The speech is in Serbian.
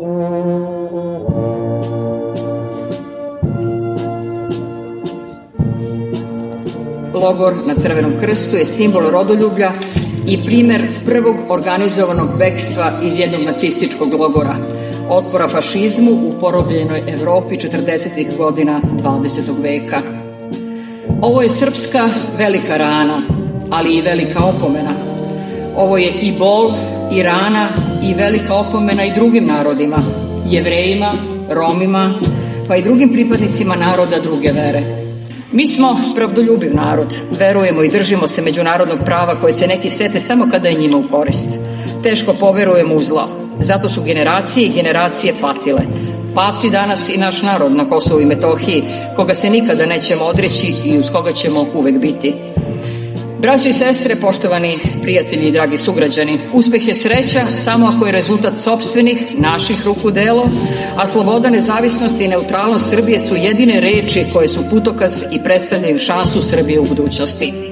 Logor na Crvenom krstu je simbol rodoljublja i primer prvog organizovanog bekstva iz jednog nacističkog logora, otpora fašizmu u porobljenoj Evropi 40. godina 20. veka. Ovo je srpska velika rana, ali i velika opomena. Ovo je i bol, i rana, i velika opomena i drugim narodima, Jevrejima, Romima, pa i drugim pripadnicima naroda druge vere. Mi smo pravdoljubiv narod, verujemo i držimo se međunarodnog prava koje se neki sete samo kada je njima u korist. Teško poverujemo u zlo, zato su generacije i generacije patile. Pati danas i naš narod na Kosovu i Metohiji, koga se nikada nećemo odreći i uz koga ćemo uvek biti. Braćo i sestre, poštovani prijatelji i dragi sugrađani, uspeh je sreća samo ako je rezultat sopstvenih, naših ruku delo, a sloboda, nezavisnost i neutralnost Srbije su jedine reči koje su putokaz i predstavljaju šansu Srbije u budućnosti.